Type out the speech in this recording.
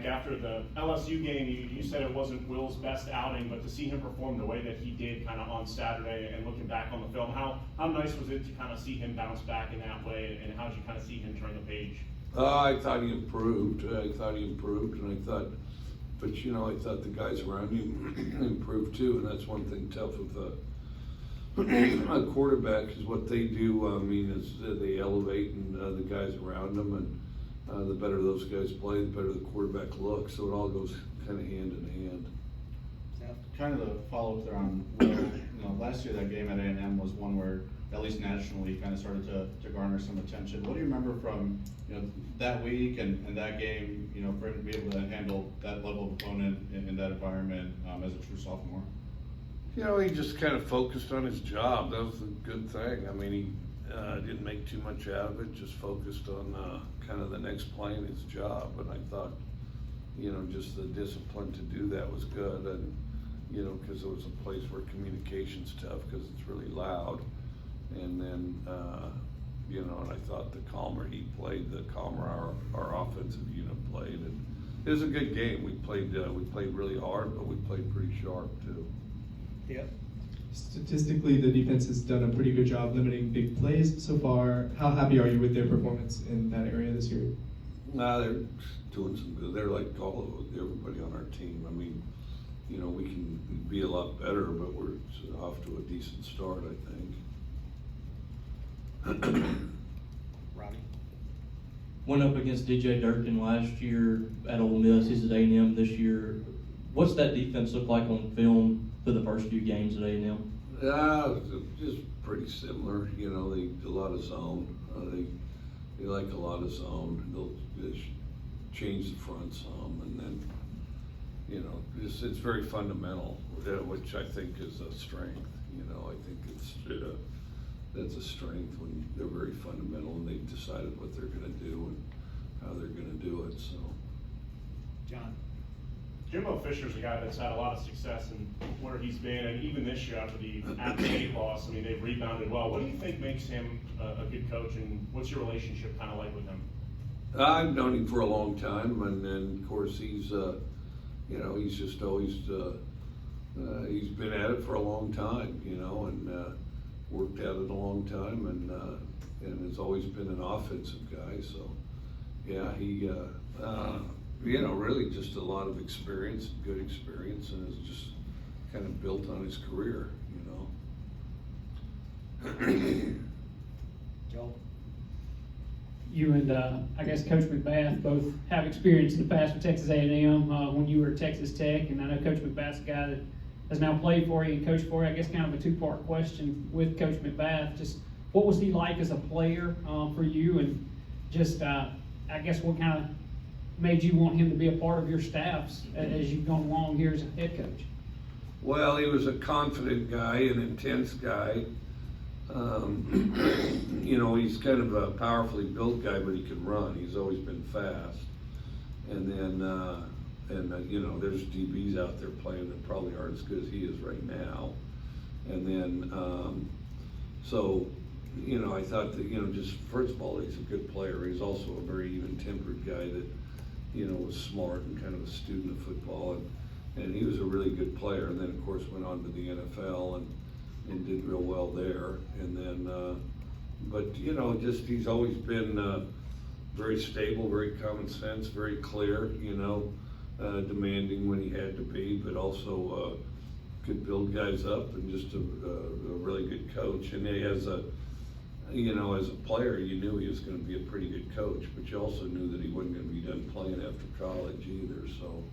like after the LSU game, you said it wasn't Will's best outing, but to see him perform the way that he did kind of on Saturday and looking back on the film, how nice was it to kind of see him bounce back in that way, and how did you kind of see him turn the page? I thought he improved. And I thought, but I thought the guys around him improved too, and that's one thing tough with a quarterback is what they do. I mean, is they elevate and the guys around them, and the better those guys play, the better the quarterback looks. So it all goes kind of hand in hand. Kind of the follow-up there on Will, last year that game at A&M was one where, at least nationally, kind of started to garner some attention. What do you remember from that week and that game, for him to be able to handle that level of opponent in that environment as a true sophomore? He just kind of focused on his job. That was a good thing. I mean, he didn't make too much out of it, just focused on kind of the next play in his job. And I thought, just the discipline to do that was good. And, because it was a place where communication's tough because it's really loud. And then, and I thought the calmer he played, the calmer our offensive unit played. And it was a good game. We played really hard, but we played pretty sharp too. Yep. Statistically, the defense has done a pretty good job limiting big plays so far. How happy are you with their performance in that area this year? They're doing some good. They're like everybody on our team. I mean, we can be a lot better, but we're off to a decent start, I think. Robbie? Went up against DJ Durkin last year at Ole Miss. He's at A&M this year. What's that defense look like on film for the first few games at A&M? Just pretty similar. They do a lot of zone. They like a lot of zone. They'll just change the front some, and then it's very fundamental, which I think is a strength. I think that's a strength when they're very fundamental and they've decided what they're going to do and how they're going to do it. So, John? Jimbo Fisher's a guy that's had a lot of success in where he's been, and even this year after the App State loss, I mean, they've rebounded well. What do you think makes him a good coach, and what's your relationship kind of like with him? I've known him for a long time, and then of course he's just always he's been at it for a long time, and worked at it a long time, and has always been an offensive guy. So, yeah, he. Really just a lot of experience, good experience, and has just kind of built on his career, Joel? You and I guess Coach McBath both have experience in the past with Texas A&M when you were at Texas Tech, and I know Coach McBath's a guy that has now played for you and coached for you. I guess kind of a two-part question with Coach McBath. Just what was he like as a player for you, and just I guess what kind of made you want him to be a part of your staffs as you've gone along here as a head coach? Well, he was a confident guy, an intense guy. He's kind of a powerfully built guy, but he can run. He's always been fast. And then, there's DBs out there playing that probably aren't as good as he is right now. And then, I thought that, just first of all, he's a good player. He's also a very even-tempered guy that, was smart and kind of a student of football. And he was a really good player. And then, of course, went on to the NFL and did real well there. And then, he's always been very stable, very common sense, very clear, demanding when he had to be, but also could build guys up and just a really good coach. And he has as a player, you knew he was going to be a pretty good coach, but you also knew that he wasn't going to be done playing after college either. So